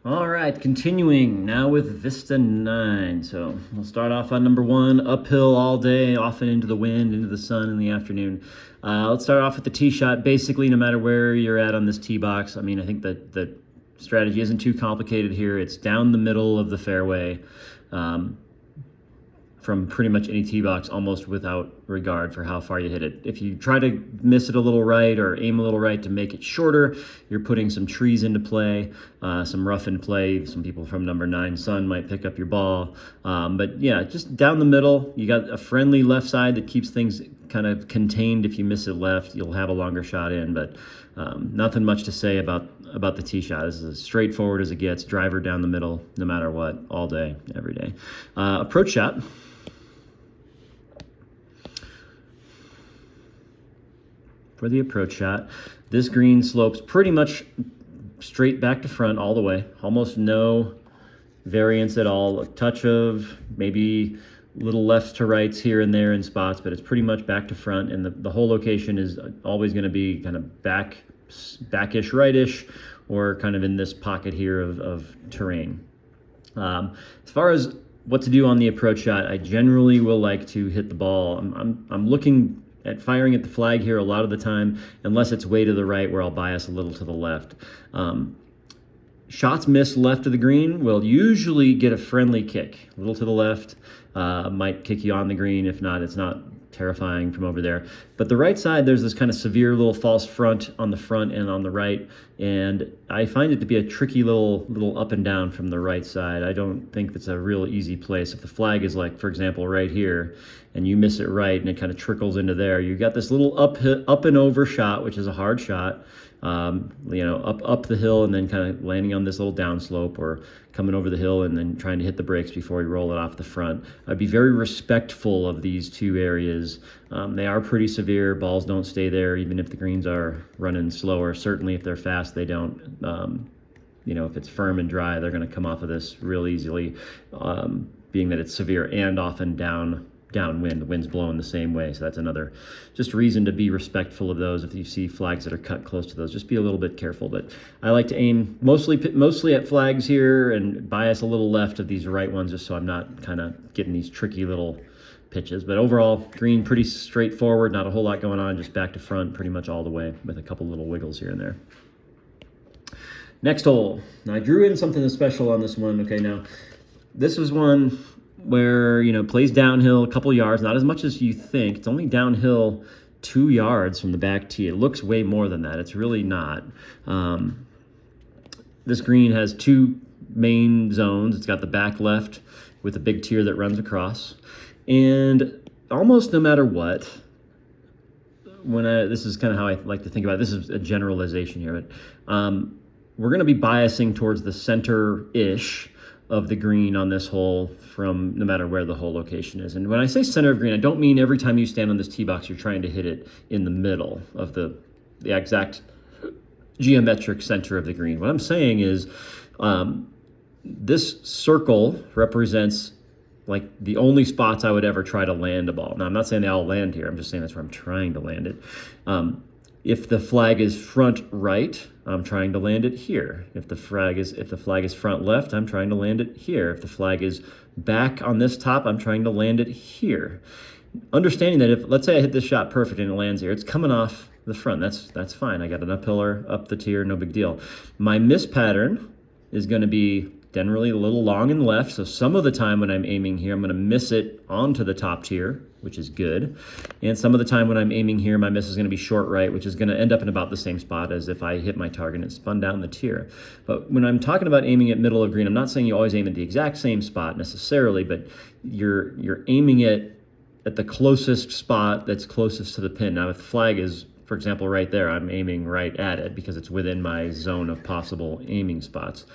All right, continuing now with Vista 9. So we'll start off on number 1, uphill all day, often into the wind, into the sun in the afternoon. Let's start off with the tee shot. Basically, no matter where you're at on this tee box, I mean, I think that the strategy isn't too complicated here. It's down the middle of the fairway. From pretty much any tee box, almost without regard for how far you hit it. If you try to miss it a little right or aim a little right to make it shorter, you're putting some trees into play, some rough in play. Some people from number 9 sun might pick up your ball. But yeah, just down the middle, you got a friendly left side that keeps things kind of contained. If you miss it left, you'll have a longer shot in, but nothing much to say about the tee shot. This is as straightforward as it gets. Driver down the middle, no matter what, all day, every day. Approach shot. For the approach shot, this green slopes pretty much straight back to front all the way. Almost no variance at all. A touch of maybe little lefts to rights here and there in spots, but it's pretty much back to front, and the whole location is always going to be kind of backish, rightish, or kind of in this pocket here of terrain. As far as what to do on the approach shot, I generally will like to hit the ball. I'm looking at firing at the flag here a lot of the time, unless it's way to the right where I'll bias a little to the left. Shots missed left of the green will usually get a friendly kick. A little to the left, might kick you on the green. If not, it's not terrifying from over there. But the right side, there's this kind of severe little false front on the front and on the right, and I find it to be a tricky little up and down from the right side. I don't think that's a real easy place. If the flag is like, for example, right here, and you miss it right and it kind of trickles into there, you got this little up and over shot, which is a hard shot. Up the hill and then kind of landing on this little downslope, or coming over the hill and then trying to hit the brakes before you roll it off the front. I'd be very respectful of these two areas. They are pretty severe. Balls don't stay there, even if the greens are running slower. Certainly if they're fast, they don't. If it's firm and dry, they're going to come off of this real easily, being that it's severe and often downwind. The wind's blowing the same way, so that's another just reason to be respectful of those. If you see flags that are cut close to those, just be a little bit careful. But I like to aim mostly at flags here and bias a little left of these right ones, just so I'm not kind of getting these tricky little pitches. But overall, green pretty straightforward, not a whole lot going on, just back to front pretty much all the way with a couple little wiggles here and there. Next hole. Now I drew in something special on this one. Okay, now this was one where, plays downhill a couple yards, not as much as you think. It's only downhill 2 yards from the back tee. It looks way more than that. It's really not. This green has 2 main zones. It's got the back left with a big tier that runs across. And almost no matter what, this is kind of how I like to think about it. This is a generalization here, but we're going to be biasing towards the center-ish of the green on this hole, from no matter where the hole location is. And when I say center of green, I don't mean every time you stand on this tee box you're trying to hit it in the middle of the exact geometric center of the green. What I'm saying is this circle represents like the only spots I would ever try to land a ball. Now, I'm not saying they all land here. I'm just saying that's where I'm trying to land it. If the flag is front right, I'm trying to land it here. If the flag is front left, I'm trying to land it here. If the flag is back on this top, I'm trying to land it here. Understanding that if, let's say I hit this shot perfect and it lands here, it's coming off the front. That's fine. I got an uphiller up the tier, no big deal. My miss pattern is going to be generally a little long and left, so some of the time when I'm aiming here, I'm going to miss it onto the top tier, which is good. And some of the time when I'm aiming here, my miss is going to be short right, which is going to end up in about the same spot as if I hit my target and it spun down the tier. But when I'm talking about aiming at middle of green, I'm not saying you always aim at the exact same spot necessarily, but you're aiming it at the closest spot that's closest to the pin. Now, if the flag is, for example, right there, I'm aiming right at it because it's within my zone of possible aiming spots.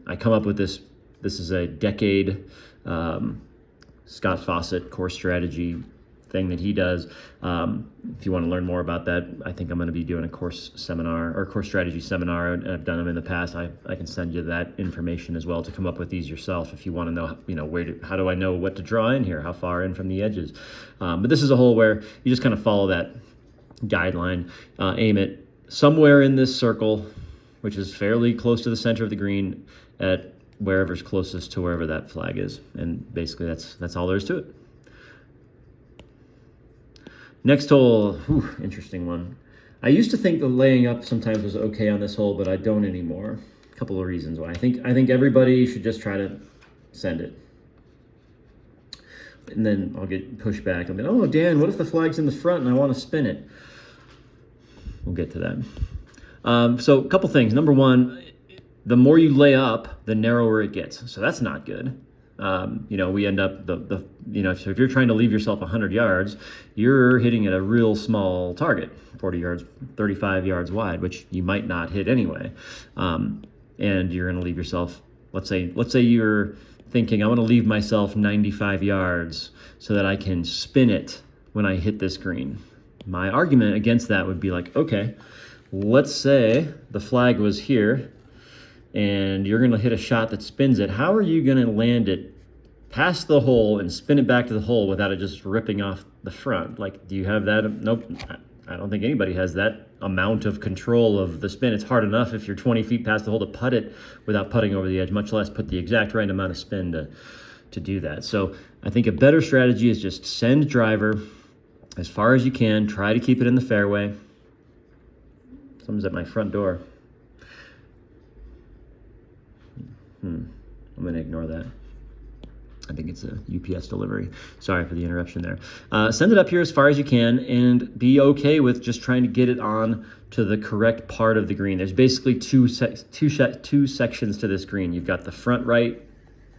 I come up with this. This is a decade Scott Fawcett course strategy thing that he does. If you want to learn more about that, I think I'm going to be doing a course seminar or course strategy seminar, and I've done them in the past. I can send you that information as well to come up with these yourself if you want to know, how do I know what to draw in here? How far in from the edges? But this is a hole where you just kind of follow that guideline, aim it somewhere in this circle, which is fairly close to the center of the green at wherever's closest to wherever that flag is. And basically that's all there is to it. Next hole, interesting one. I used to think the laying up sometimes was okay on this hole, but I don't anymore. A couple of reasons why. I think everybody should just try to send it. And then I'll get pushed back. I'll be, oh, Dan, what if the flag's in the front and I want to spin it? We'll get to that. So a couple things. Number one, the more you lay up, the narrower it gets. So that's not good. We end up so if you're trying to leave yourself 100 yards, you're hitting at a real small target, 40 yards, 35 yards wide, which you might not hit anyway. And you're going to leave yourself, let's say you're thinking, I want to leave myself 95 yards so that I can spin it when I hit this green. My argument against that would be like, okay, let's say the flag was here and you're going to hit a shot that spins it. How are you going to land it past the hole and spin it back to the hole without it just ripping off the front? Like, do you have that? Nope. I don't think anybody has that amount of control of the spin. It's hard enough if you're 20 feet past the hole to putt it without putting over the edge, much less put the exact right amount of spin to do that. So I think a better strategy is just send driver as far as you can. Try to keep it in the fairway. Someone's at my front door. I'm going to ignore that. I think it's a UPS delivery. Sorry for the interruption there. Send it up here as far as you can and be okay with just trying to get it on to the correct part of the green. There's basically two sections to this green. You've got the front right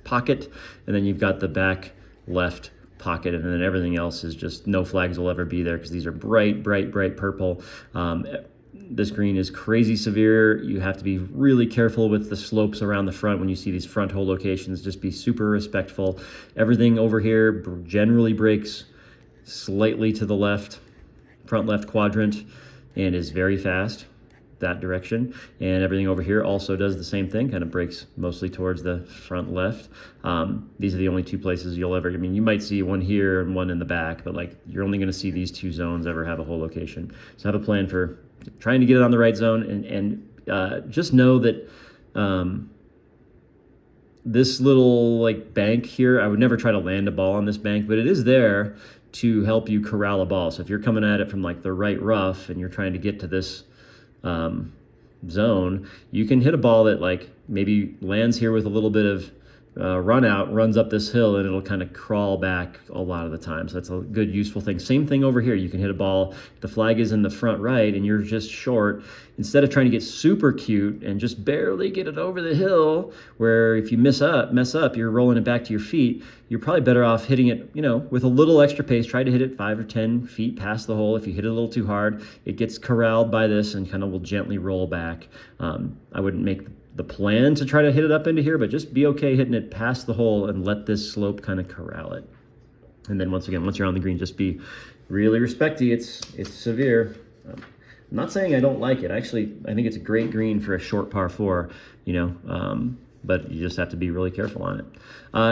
pocket, and then you've got the back left pocket, and then everything else is just no flags will ever be there because these are bright purple. This green is crazy severe. You have to be really careful with the slopes around the front when you see these front hole locations. Just be super respectful. Everything over here generally breaks slightly to the left, front left quadrant, and is very fast that direction. And everything over here also does the same thing, kind of breaks mostly towards the front left. These are the only two places you'll ever, you might see one here and one in the back, but like you're only going to see these two zones ever have a hole location. So have a plan for trying to get it on the right zone, and just know that this little like bank here, I would never try to land a ball on this bank, but it is there to help you corral a ball. So if you're coming at it from like the right rough and you're trying to get to this zone, you can hit a ball that like maybe lands here with a little bit of run out, runs up this hill, and it'll kind of crawl back a lot of the time. So that's a good, useful thing. Same thing over here. You can hit a ball, the flag is in the front right, and you're just short. Instead of trying to get super cute and just barely get it over the hill, where if you mess up, you're rolling it back to your feet, you're probably better off hitting it, with a little extra pace. Try to hit it 5 or 10 feet past the hole. If you hit it a little too hard, it gets corralled by this and kind of will gently roll back. I wouldn't make the plan to try to hit it up into here, but just be okay hitting it past the hole and let this slope kind of corral it. And then once you're on the green, just be really respecty. It's severe. I'm not saying I don't like it. Actually, I think it's a great green for a short par 4, but you just have to be really careful on it.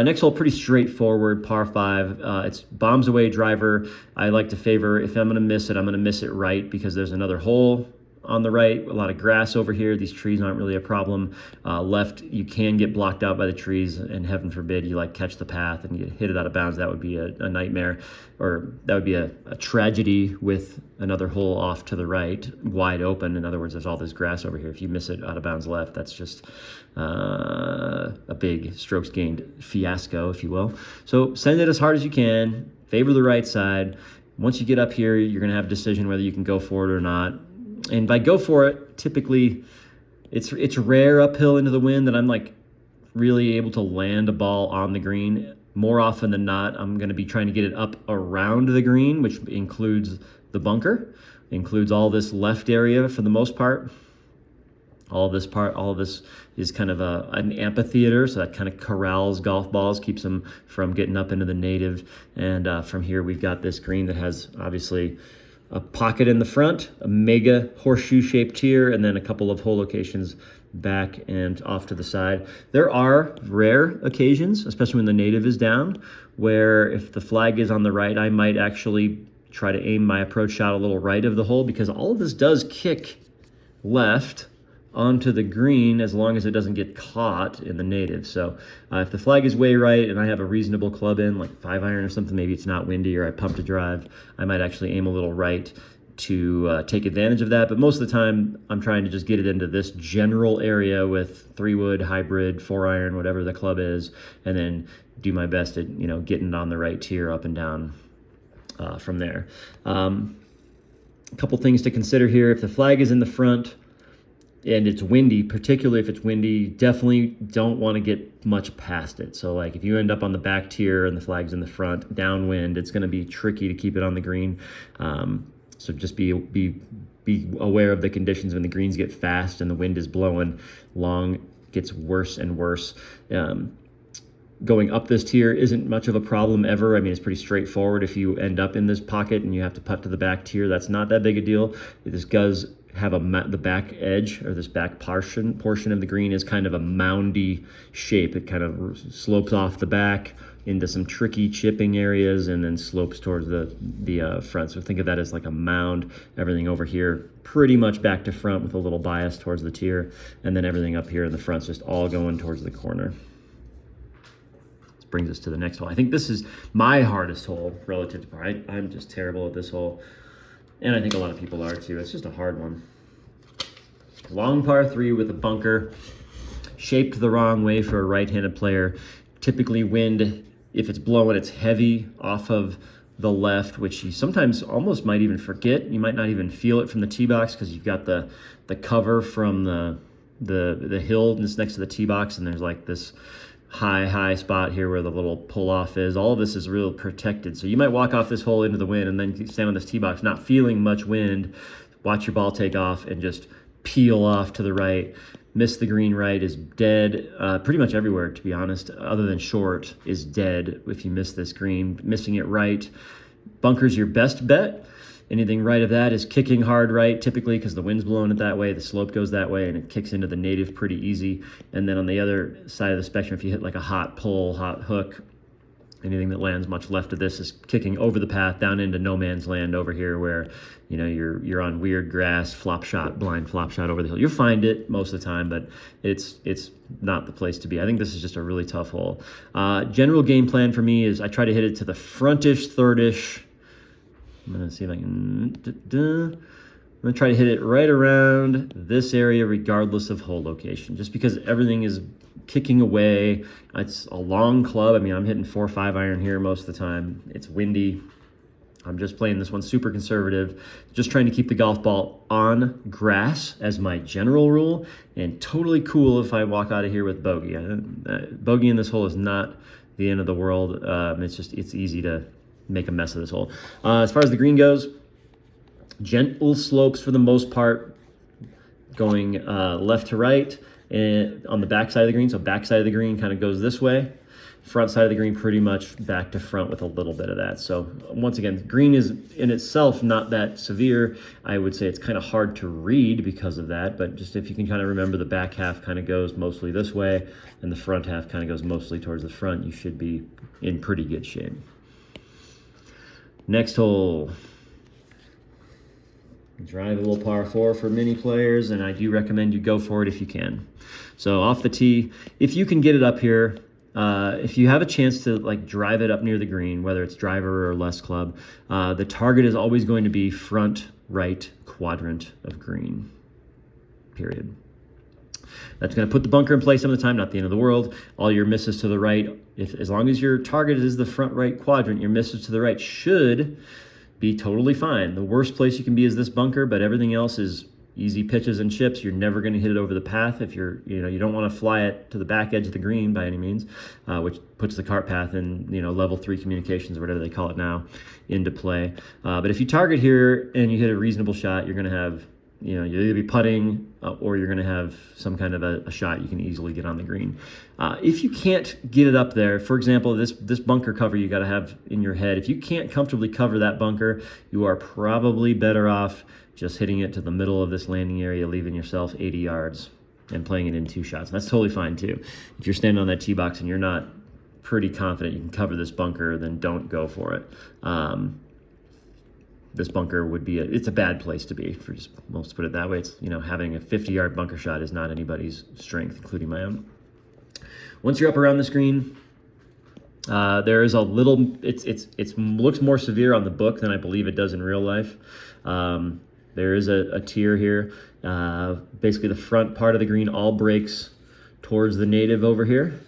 Next hole, pretty straightforward, par 5. It's bombs away driver. I like to favor, if I'm going to miss it, I'm going to miss it right because there's another hole on the right, a lot of grass over here. These trees aren't really a problem. Left, you can get blocked out by the trees, and heaven forbid you catch the path and you hit it out of bounds. That would be a nightmare, or that would be a tragedy with another hole off to the right, wide open. In other words, there's all this grass over here. If you miss it out of bounds left, that's just a big strokes gained fiasco, if you will. So send it as hard as you can, favor the right side. Once you get up here, you're gonna have a decision whether you can go for it or not. And by go for it, typically it's rare uphill into the wind that I'm really able to land a ball on the green. More often than not, I'm going to be trying to get it up around the green, which includes the bunker, includes all this left area for the most part. All of this is kind of an amphitheater, so that kind of corrals golf balls, keeps them from getting up into the native. And from here, we've got this green that has obviously a pocket in the front, a mega horseshoe-shaped tier, and then a couple of hole locations back and off to the side. There are rare occasions, especially when the native is down, where if the flag is on the right, I might actually try to aim my approach shot a little right of the hole, because all of this does kick left onto the green as long as it doesn't get caught in the native. So if the flag is way right and I have a reasonable club in, like 5-iron or something, maybe it's not windy or I pumped a drive, I might actually aim a little right to take advantage of that. But most of the time I'm trying to just get it into this general area with 3-wood, hybrid, 4-iron, whatever the club is, and then do my best at getting it on the right tier up and down from there. A couple things to consider here. If the flag is in the front and it's windy, particularly if it's windy, definitely don't want to get much past it. So like if you end up on the back tier and the flag's in the front, downwind, it's going to be tricky to keep it on the green. So just be aware of the conditions when the greens get fast and the wind is blowing. Long gets worse and worse. Going up this tier isn't much of a problem ever. I mean, it's pretty straightforward. If you end up in this pocket and you have to putt to the back tier, that's not that big a deal. This does have the back edge, or this back portion of the green is kind of a moundy shape. It kind of slopes off the back into some tricky chipping areas and then slopes towards the front. So think of that as like a mound. Everything over here pretty much back to front with a little bias towards the tier, and then everything up here in the front's just all going towards the corner. Brings us to the next hole. I think this is my hardest hole relative to par. I'm just terrible at this hole, and I think a lot of people are too. It's just a hard one. Long par 3 with a bunker, shaped the wrong way for a right-handed player. Typically wind, if it's blowing, it's heavy off of the left, which you sometimes almost might even forget. You might not even feel it from the tee box because you've got the cover from the hill that's next to the tee box, and there's like this high spot here where the little pull off is. All of this is real protected. So you might walk off this hole into the wind and then stand on this tee box not feeling much wind, watch your ball take off and just peel off to the right. Miss the green right is dead. Pretty much everywhere, to be honest, other than short, is dead if you miss this green. Missing it right. Bunker's your best bet. Anything right of that is kicking hard right, typically because the wind's blowing it that way, the slope goes that way, and it kicks into the native pretty easy. And then on the other side of the spectrum, if you hit like a hot pull, hot hook, anything that lands much left of this is kicking over the path down into no man's land over here where you're on weird grass, blind flop shot over the hill. You'll find it most of the time, but it's not the place to be. I think this is just a really tough hole. General game plan for me is I try to hit it to the frontish, thirdish. I'm going to see if I can... I'm going to try to hit it right around this area regardless of hole location, just because everything is kicking away. It's a long club. I mean, I'm hitting 4 or 5-iron here most of the time. It's windy. I'm just playing this one super conservative, just trying to keep the golf ball on grass as my general rule, and totally cool if I walk out of here with bogey. Bogey in this hole is not the end of the world. It's easy to make a mess of this hole. As far as the green goes, gentle slopes for the most part, going left to right and on the back side of the green. So back side of the green kind of goes this way. Front side of the green pretty much back to front with a little bit of that. So once again, green is in itself not that severe. I would say it's kind of hard to read because of that, but just if you can kind of remember the back half kind of goes mostly this way and the front half kind of goes mostly towards the front, you should be in pretty good shape. Next hole. Drive a little par 4 for mini players, and I do recommend you go for it if you can. So off the tee, if you can get it up here, if you have a chance to like drive it up near the green, whether it's driver or less club, the target is always going to be front right quadrant of green, period. That's going to put the bunker in place some of the time, not the end of the world. All your misses to the right, as long as your target is the front right quadrant, your misses to the right should be totally fine. The worst place you can be is this bunker, but everything else is easy pitches and chips. You're never going to hit it over the path if you don't want to fly it to the back edge of the green by any means, which puts the cart path in, level 3 communications or whatever they call it now into play. But if you target here and you hit a reasonable shot, you're going to have, you'll either be putting or you're going to have some kind of a shot you can easily get on the green. If you can't get it up there, for example, this bunker cover you got to have in your head. If you can't comfortably cover that bunker, you are probably better off just hitting it to the middle of this landing area, leaving yourself 80 yards and playing it in 2 shots. And that's totally fine too. If you're standing on that tee box and you're not pretty confident you can cover this bunker, then don't go for it. this bunker would be it's a bad place to be, for just, let's put it that way. It's, you know, having a 50-yard bunker shot is not anybody's strength, including my own. Once you're up around this green, there is a little, it looks more severe on the book than I believe it does in real life. There is a tier here. Basically the front part of the green all breaks towards the native over here.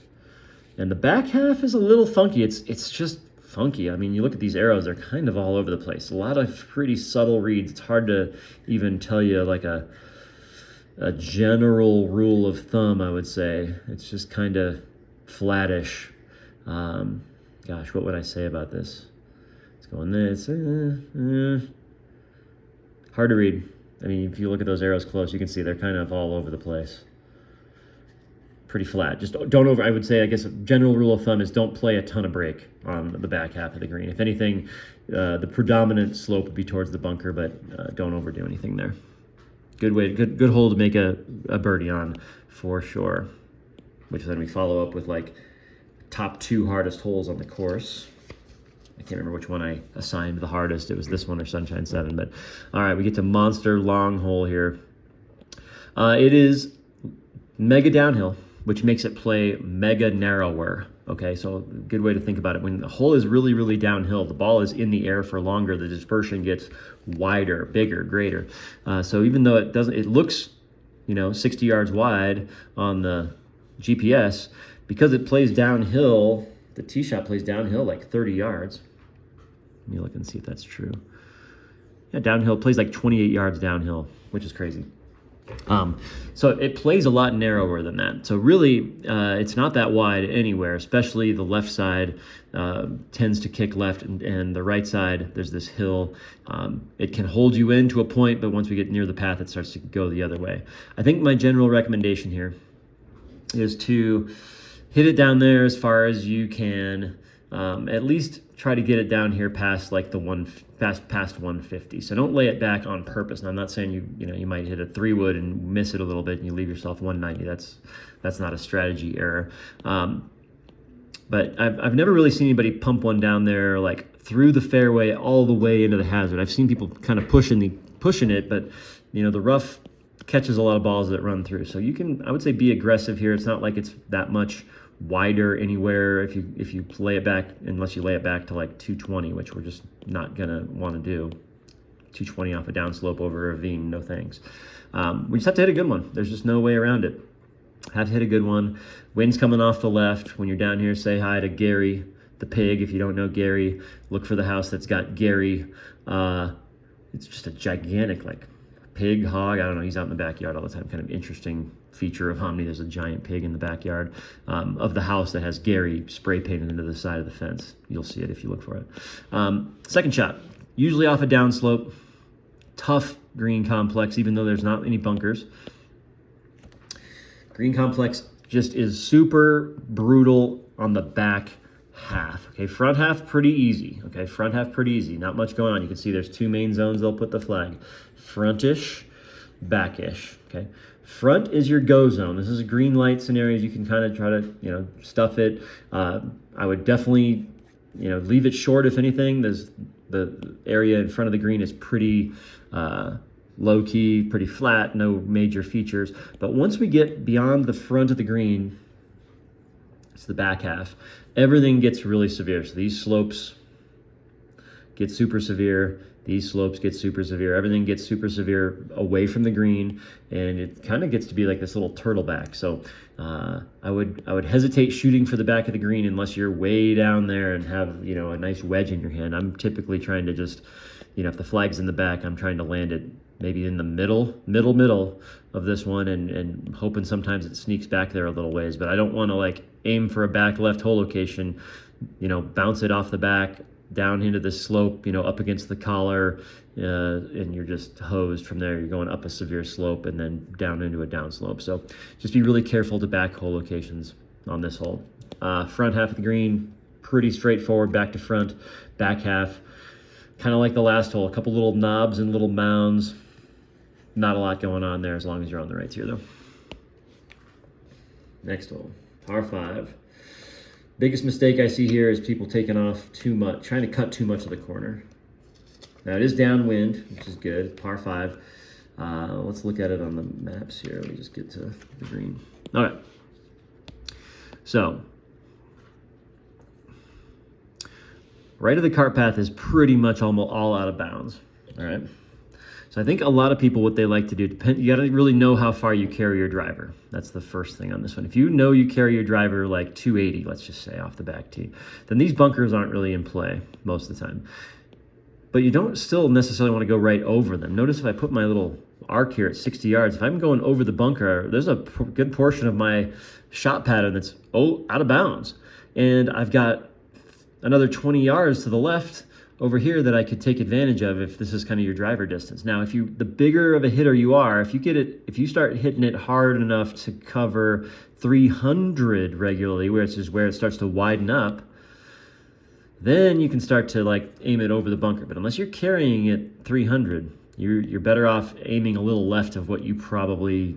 And the back half is a little funky. It's just funky. I mean, you look at these arrows, they're kind of all over the place. A lot of pretty subtle reads. It's hard to even tell you like a general rule of thumb, I would say. It's just kind of flattish. Gosh, what would I say about this? Let's go on this. Hard to read. I mean, if you look at those arrows close, you can see they're kind of all over the place. Pretty flat. Just don't over, I would say, I guess a general rule of thumb is don't play a ton of break on the back half of the green. If anything, the predominant slope would be towards the bunker, but don't overdo anything there. Good hole to make a birdie on for sure. Which then we follow up with like top 2 hardest holes on the course. I can't remember which one I assigned the hardest. It was this one or Sunshine 7. But all right, we get to monster long hole here. It is mega downhill, which makes it play mega narrower. Okay, so a good way to think about it. When the hole is really, really downhill, the ball is in the air for longer, the dispersion gets wider, bigger, greater. So even though it looks, 60 yards wide on the GPS, because it plays downhill, the tee shot plays downhill like 30 yards. Let me look and see if that's true. Yeah, downhill, plays like 28 yards downhill, which is crazy. So it plays a lot narrower than that. So really, it's not that wide anywhere, especially the left side tends to kick left, and the right side, there's this hill. It can hold you in to a point, but once we get near the path, it starts to go the other way. I think my general recommendation here is to hit it down there as far as you can. At least try to get it down here past like past 150. So don't lay it back on purpose. And I'm not saying you might hit a 3-wood and miss it a little bit and you leave yourself 190. That's not a strategy error. But I've never really seen anybody pump one down there like through the fairway all the way into the hazard. I've seen people kind of pushing it, but the rough catches a lot of balls that run through. So you can, I would say, be aggressive here. It's not like it's that much wider anywhere if you lay it back, unless you lay it back to like 220, which we're just not gonna want to do. 220 off a downslope over a ravine, no thanks. We just have to hit a good one. There's just no way around it. Have to hit a good one. Wind's coming off the left. When you're down here, say hi to Gary the pig. If you don't know Gary, look for the house that's got Gary. It's just a gigantic like pig, hog, I don't know, he's out in the backyard all the time. Kind of interesting feature of Omni. There's a giant pig in the backyard of the house that has Gary spray painted into the side of the fence. You'll see it if you look for it. Second shot, usually off a downslope. Tough green complex, even though there's not any bunkers. Green complex just is super brutal on the back half. Okay, front half pretty easy. Okay, front half pretty easy. Not much going on. You can see there's 2 main zones. They'll put the flag. Frontish, backish. Okay, front is your go zone. This is a green light scenario. You can kind of try to stuff it. I would definitely leave it short if anything. The area in front of the green is pretty low key, pretty flat, no major features. But once we get beyond the front of the green, it's the back half, everything gets really severe. So these slopes get super severe. These slopes get super severe. Everything gets super severe away from the green, and it kind of gets to be like this little turtleback. So I would hesitate shooting for the back of the green unless you're way down there and have a nice wedge in your hand. I'm typically trying to just if the flag's in the back, I'm trying to land it maybe in the middle of this one, and hoping sometimes it sneaks back there a little ways. But I don't want to like aim for a back left hole location, bounce it off the back down into the slope, up against the collar, and you're just hosed from there. You're going up a severe slope and then down into a down slope. So just be really careful to back hole locations on this hole. Front half of the green, pretty straightforward, back to front. Back half, kind of like the last hole, a couple little knobs and little mounds. Not a lot going on there as long as you're on the right tier though. Next hole, par 5. Biggest mistake I see here is people taking off too much, trying to cut too much of the corner. Now it is downwind, which is good, par 5. Let's look at it on the maps here. Let me just get to the green. All right. So, right of the cart path is pretty much almost all out of bounds. All right. So I think a lot of people, what they like to do, you got to really know how far you carry your driver. That's the first thing on this one. If you know you carry your driver like 280, let's just say, off the back tee, then these bunkers aren't really in play most of the time. But you don't still necessarily want to go right over them. Notice if I put my little arc here at 60 yards, if I'm going over the bunker, there's a good portion of my shot pattern that's out of bounds. And I've got another 20 yards to the left over here that I could take advantage of if this is kind of your driver distance. Now, the bigger of a hitter you are, if you start hitting it hard enough to cover 300 regularly, where it starts to widen up, then you can start to like aim it over the bunker. But unless you're carrying it 300, you're better off aiming a little left of what you probably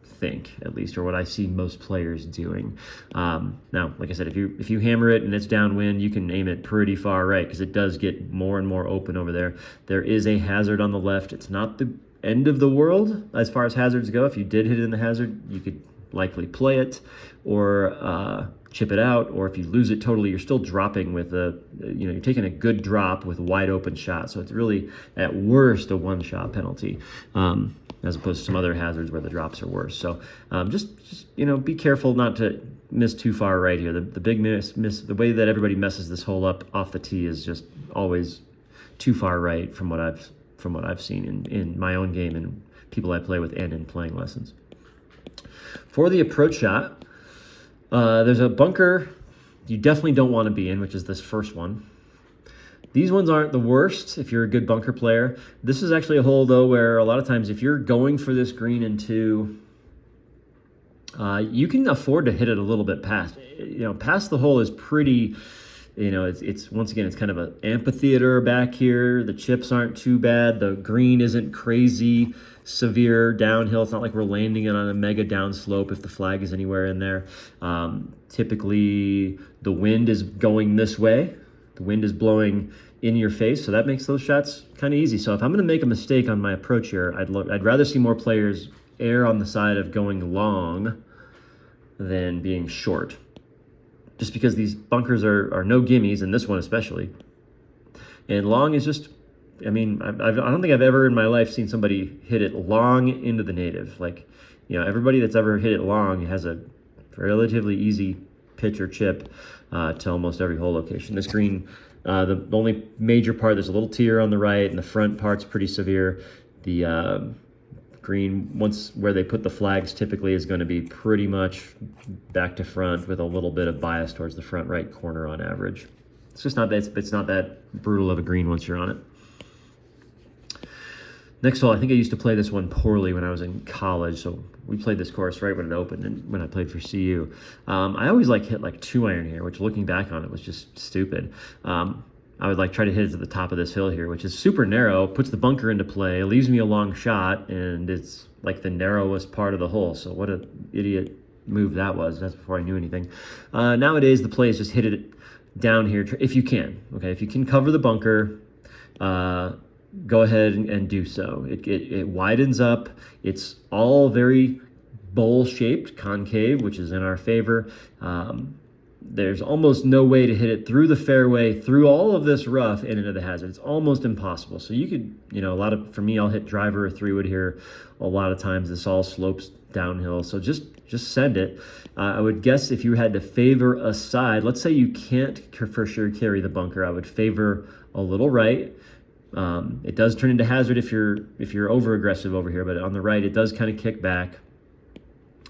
think, at least, or what I see most players doing. Now, like I said, if you hammer it and it's downwind, you can aim it pretty far right, because it does get more and more open over there. There is a hazard on the left. It's not the end of the world as far as hazards go. If you did hit it in the hazard, you could likely play it or chip it out, or if you lose it totally, you're still dropping with you're taking a good drop with a wide open shot. So it's really at worst a one shot penalty, as opposed to some other hazards where the drops are worse. So just be careful not to miss too far right here. The big miss, the way that everybody messes this hole up off the tee is just always too far right from what I've seen in my own game and people I play with and in playing lessons. For the approach shot, there's a bunker you definitely don't want to be in, which is this first one. These ones aren't the worst if you're a good bunker player. This is actually a hole, though, where a lot of times if you're going for this green in 2, you can afford to hit it a little bit past. Past the hole is pretty, it's once again, it's kind of an amphitheater back here. The chips aren't too bad. The green isn't crazy severe downhill. It's not like we're landing it on a mega downslope if the flag is anywhere in there. Typically, the wind is going this way. The wind is blowing in your face, so that makes those shots kind of easy. So if I'm going to make a mistake on my approach here, I'd rather see more players err on the side of going long than being short. Just because these bunkers are no gimmies, and this one especially. And long is just, I don't think I've ever in my life seen somebody hit it long into the native. Everybody that's ever hit it long has a relatively easy pitch or chip to almost every hole location. This green, the only major part, there's a little tier on the right, and the front part's pretty severe. The green, once where they put the flags, typically is going to be pretty much back to front with a little bit of bias towards the front right corner on average. It's just not that, it's not that brutal of a green once you're on it. Next hole, I think I used to play this one poorly when I was in college, so we played this course right when it opened and when I played for CU. I always hit 2-iron here, which looking back on it was just stupid. I would try to hit it to the top of this hill here, which is super narrow, puts the bunker into play, leaves me a long shot, and it's the narrowest part of the hole. So what an idiot move that was. That's before I knew anything. Nowadays, the play is just hit it down here if you can. Okay, if you can cover the bunker, go ahead and do so. It widens up. It's all very bowl-shaped, concave, which is in our favor. There's almost no way to hit it through the fairway, through all of this rough and into the hazard. It's almost impossible. So you could, for me, I'll hit driver or 3-wood here. A lot of times this all slopes downhill. So just send it. I would guess if you had to favor a side, let's say you can't for sure carry the bunker, I would favor a little right. It does turn into hazard if you're over aggressive over here, but on the right, it does kind of kick back.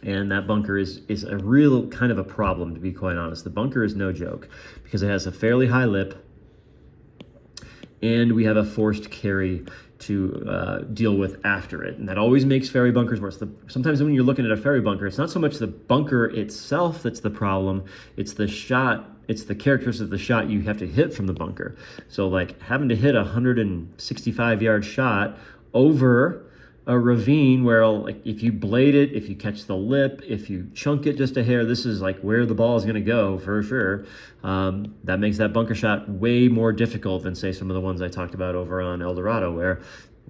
And that bunker is a real kind of a problem, to be quite honest. The bunker is no joke because it has a fairly high lip, and we have a forced carry to deal with after it. And that always makes fairway bunkers worse. Sometimes when you're looking at a fairway bunker, it's not so much the bunker itself that's the problem, it's the shot, it's the characteristics of the shot you have to hit from the bunker. So having to hit a 165-yard shot over a ravine where, like, if you blade it, if you catch the lip, if you chunk it just a hair, this is like where the ball is going to go for sure. That makes that bunker shot way more difficult than, say, some of the ones I talked about over on El Dorado, where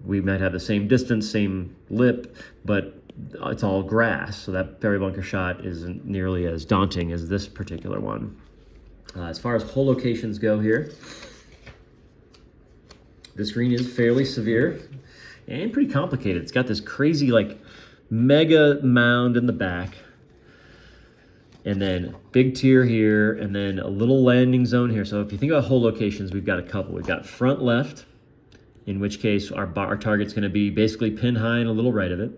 we might have the same distance, same lip, but it's all grass. So that fairway bunker shot isn't nearly as daunting as this particular one. As far as hole locations go here, this green is fairly severe and pretty complicated. It's got this crazy, like, mega mound in the back, and then big tier here, and then a little landing zone here. So if you think about hole locations, we've got a couple. We've got front left, in which case our target's going to be basically pin high and a little right of it,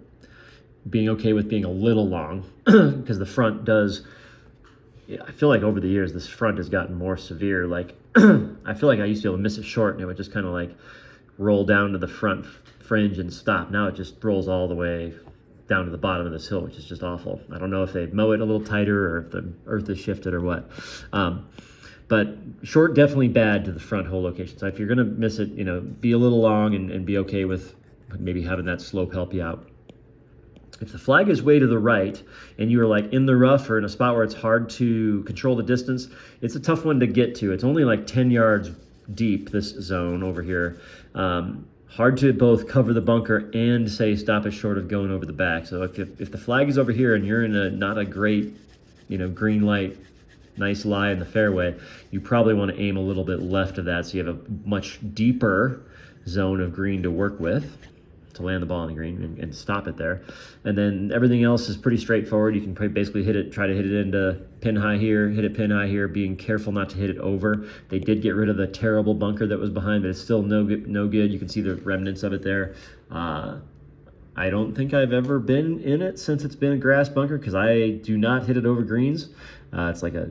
being okay with being a little long, because the front does, I feel like over the years, this front has gotten more severe. Like, I feel like I used to be able to miss it short, and it would just kind of like roll down to the front fringe and stop. Now it just rolls all the way down to the bottom of this hill, which is just awful. I don't know if they mow it a little tighter or if the earth is shifted or what. But short, definitely bad to the front hole location. So if you're going to miss it, be a little long and be okay with maybe having that slope help you out. If the flag is way to the right and you are like in the rough or in a spot where it's hard to control the distance, it's a tough one to get to. It's only like 10 yards deep, this zone over here. Hard to both cover the bunker and say stop it short of going over the back. So if the flag is over here and you're in a not a great, green light, nice lie in the fairway, you probably want to aim a little bit left of that so you have a much deeper zone of green to work with to land the ball on the green and stop it there. And then everything else is pretty straightforward. You can basically try to hit it into pin high here, hit it pin high here, being careful not to hit it over. They did get rid of the terrible bunker that was behind, but it's still no good. You can see the remnants of it there. I don't think I've ever been in it since it's been a grass bunker, because I do not hit it over greens. It's like a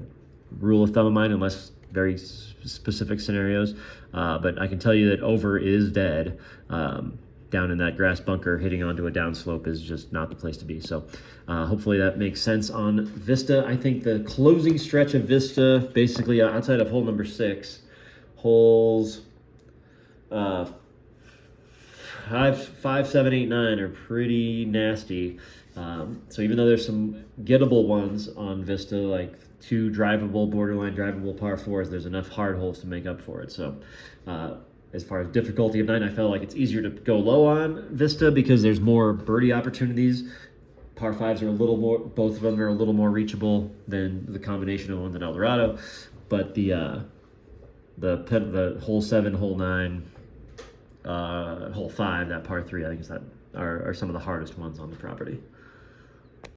rule of thumb of mine, unless very specific scenarios. But I can tell you that over is dead. Down in that grass bunker, hitting onto a downslope is just not the place to be. So hopefully that makes sense on Vista. I think the closing stretch of Vista, basically outside of hole number 6, holes 5, 7, 8, 9 are pretty nasty. So even though there's some gettable ones on Vista, like 2 drivable, borderline drivable par 4s, there's enough hard holes to make up for it. So as far as difficulty of 9, I felt like it's easier to go low on Vista because there's more birdie opportunities. Par 5s are a little more, both of them are a little more reachable than the combination of ones in El Dorado. But the hole 7, hole 9, hole 5, that par 3, I think are some of the hardest ones on the property.